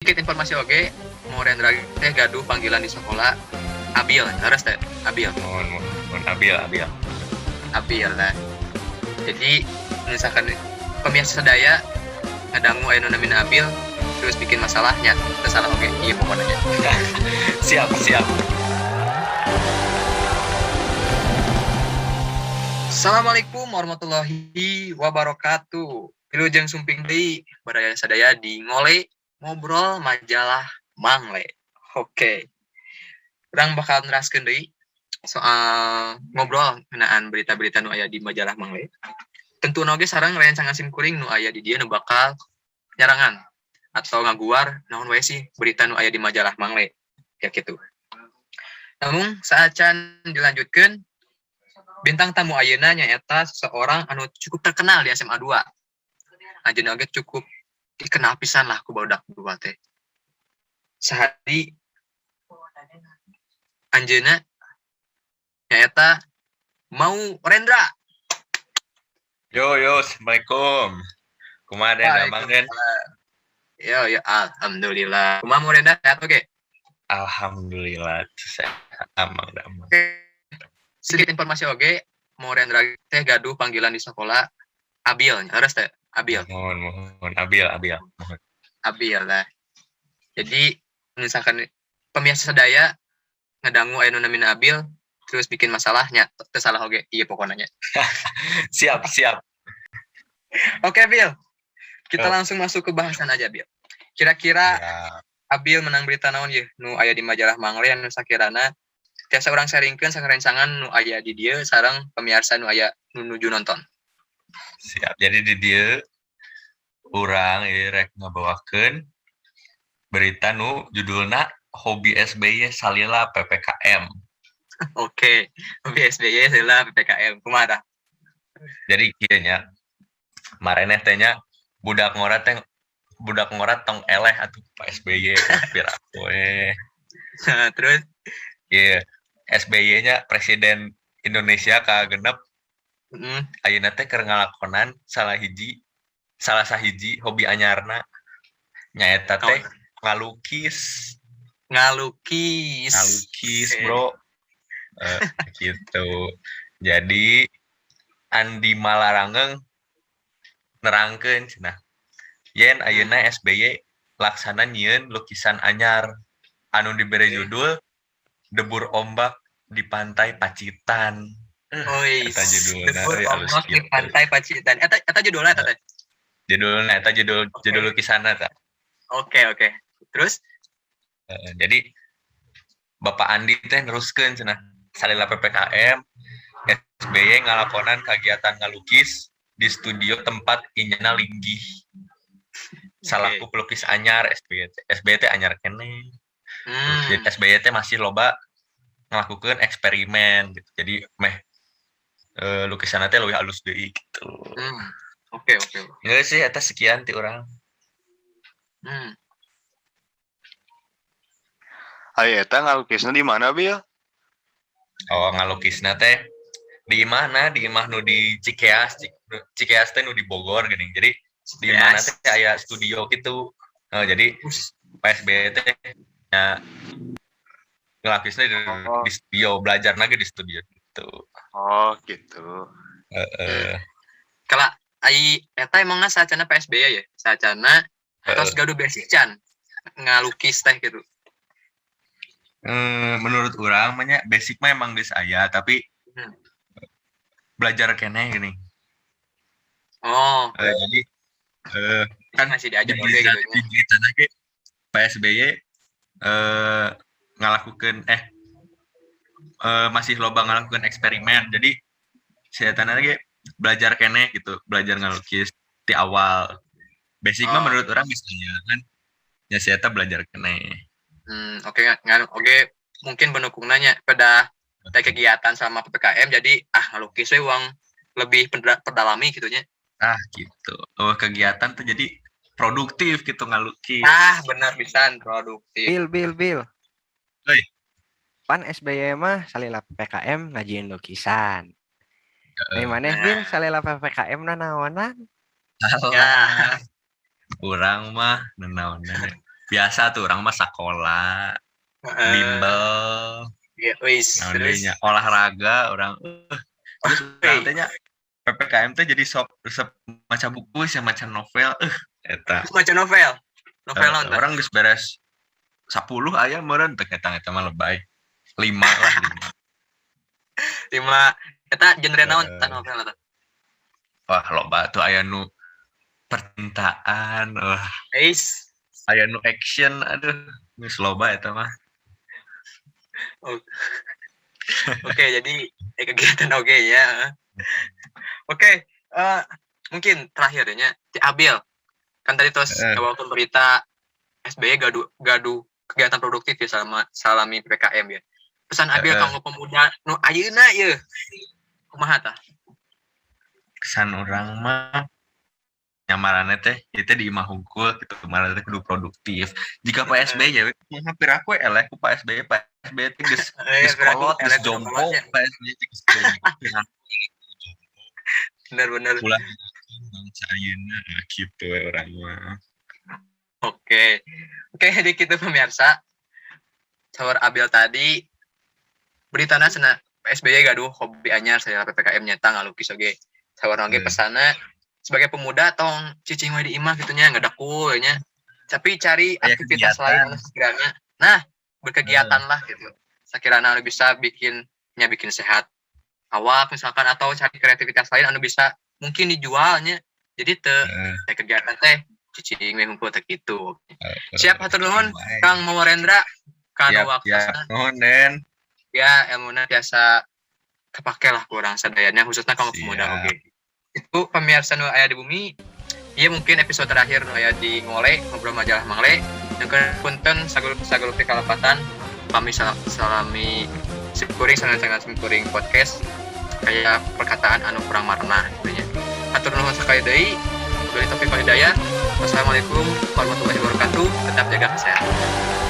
Sedikit informasi oge, mau Rendra teh gaduh panggilan di sekolah Abil, harus teh Abil. Mohon Abil. Abil lah. Jadi misalkan pemiasa sedaya ngadangu aya nu namina Abil terus bikin masalahnya, terus salah oge. Iya pokoknya. Siap. Assalamualaikum warahmatullahi wabarakatuh. Wilujeng sumping deui badaya sadaya di ngole ngobrol majalah Mangle. Oke. Urang bakal neraskeun deui soal ngobrol ngeunaan berita-berita nu aya di majalah Mangle. Tentu oge sareng rencangan sim kuring nu aya di dieu nu bakal nyarangan atau ngaguar naon wae sih berita nu aya di majalah Mangle. Ya gitu. Namun saacan dilanjutkeun bintang tamu ayeuna nyaeta seseorang anu cukup terkenal di SMA 2. Anjeunna oge cukup dikenal pisan lah ku barudak dua teh. Sahari anjeunna nyaeta Mau Rendra. Yo, Assalamualaikum. Kumaha Den, Amang Den? Yo, alhamdulillah. Kumaha Mau Rendra sehat oge? Alhamdulillah, amang. Sedikit informasi oge, Mau Rendra teh gaduh panggilan di sekolah Abil, harus teh Abil. Mohon Abil. Abil lah. Jadi misalkan pemiasa sedaya ngadangu aya nu namina Abil terus bikin masalahnya, terus salah oge. Iya pokoknya. Siap. Oke, Bil. Kita Oh. langsung masuk ke bahasan aja, Bil. Kira-kira Ya. Abil menang berita naon ye nu aya di majalah Mangle anu sakirana tiasa urang sharingkeun sakerencangan nu aya di dieu sareng pemirsa nu aya nu nuju nonton. Siap. Jadi di dieu urang rek ngabawakeun berita nu judulna Hobi SBY Salila PPKM. Oke. BSBY heula PPKM. Kumaha tah? Jadi kieu nya. Mareneh teh nya budak ngorat tong eleh atuh Pak SBY pira we. Terus Ieu SBY nya Presiden Indonesia kagenep ayeuna teh keur ngalakonan salah sahiji hobi anyarna nyaeta teh ngalukis, Bro. Gitu. Jadi Andi Malarangeng nerangkeun cenah. Yen ayeuna SBY laksana nyieun lukisan anyar anu diberi judul Debur Ombak di Pantai Pacitan. Eta judulna Debur alus Ombak di kieu. Pantai Pacitan. Eta judulna eta teh. Judulna eta judul lukisanna ta. Oke. Terus Jadi Bapak Andi teh neruskeun cenah salila PPKM SBY ngalakonan kegiatan ngalukis di studio tempat inyana linggih. Salaku pelukis anyar SBY teh anyar keneh. Jadi SBY teh masih loba ngelakukan eksperimen gitu. Jadi lukisanna teh leuwih halus deui gitu. Oke. Geus sih eta sekian ti urang. Aya eta ngalukisna di mana, Bil? Oh, ngalukisna teh di mana? Di imah nu di Cikeas. Cikeas teh nu di Bogor geuning. Jadi di mana teh aya studio gitu. Jadi PSB teh nya ngalukisna di studio, belajarna ge di studio gitu. Oh, gitu. Kala ai eta emangna saacana PSBY ya? Saacana tos gaduh basic can ngalukis teh gitu. Menurut urang mah nya basic mah emang geus aya, tapi belajar keneh gini. Oh. Jadi kan masih diajar oge gitu. gitu. Di beritana ge PSBY ngalakukeun masih loba ngalakukeun eksperimen. Jadi setanana ge belajar keneh gitu, belajar ngalukis di awal. Basic mah menurut orang bisa kan. Ya si eta belajar keneh. Oke, mungkin pendukung nanya pada kegiatan sama PPKM jadi ngalukis we uang lebih perdalami gitunya. Gitu. Oh, kegiatan tuh jadi produktif gitu ngalukis. Benar pisan produktif. Bil. Hei. Pan SBY mah salila PPKM ngajieun lukisan. Maneh Bil salila PPKM na naonan? Alah. Urang mah naonan. biasa tuh orang mah sekolah, bimbel, Ya, wis. Terus namanya olahraga orang terus orang teh nya PPKM teh jadi resep maca buku sih maca novel eta baca novel. Novel naon tah? orang geus beres 10 aya meureun teh eta mah lebay 5 lah 5 eta genre naon tah novel tah? wah loba tuh aya nu percintaan Wis. aya nu action aduh geus loba eta mah Oke, jadi kegiatan oke ya. Oke, mungkin terakhirnya si Abil kan tadi terus walaupun berita SBY gaduh kegiatan produktif ya salami PPKM ya. Pesan Abil kanggo pemuda nu ayeuna ye. Kumaha tah? kesan orang mah nyamarannya teh itu di imah hungkul gitu kemarin teh kudu produktif jika PSBY ya hampir aku eleh ku PSBY teh geus kolot geus jompo PSBY teh geus Benar-benar. pulang bangsa ayeuna gitu orang mah Oke, jadi kita pemirsa sahur Abil tadi beritana cenah PSBY gaduh hobi anyar saya PPKM nyata ngalukis oge. Sahur oge pesana sebagai pemuda tong cicing we di imah gitunya nggak ada cool nya. Tapi cari aktivitas lain sekiranya. Nah, berkegiatan lah gitu. Sekiranya anu bisa bikin sehat awak misalkan atau cari kreativitas lain anu bisa mungkin dijualnya. Jadi kegiatan teh cicing we ngumpul teh kitu. Siap hatur nuhun Kang Mawarendra kana waktuna. Nuhun Den. Ya, ilmuna biasa kepake lah kurang sadayana khususnya kanggo pemuda oge. Itu pemirsa nu aya di bumi. Iya mungkin episode terakhir nu aya di Ngole ngobrol majalah Mangle. Dengan punten sagulup kalapatan kami salami simkuring sangat simkuring podcast kayak perkataan anu kurang marna gitu nya. Hatur nuhun sakali deui. Wabillahi taufiq wal hidayah. Wassalamualaikum warahmatullahi wabarakatuh. Tetap jaga kesehatan.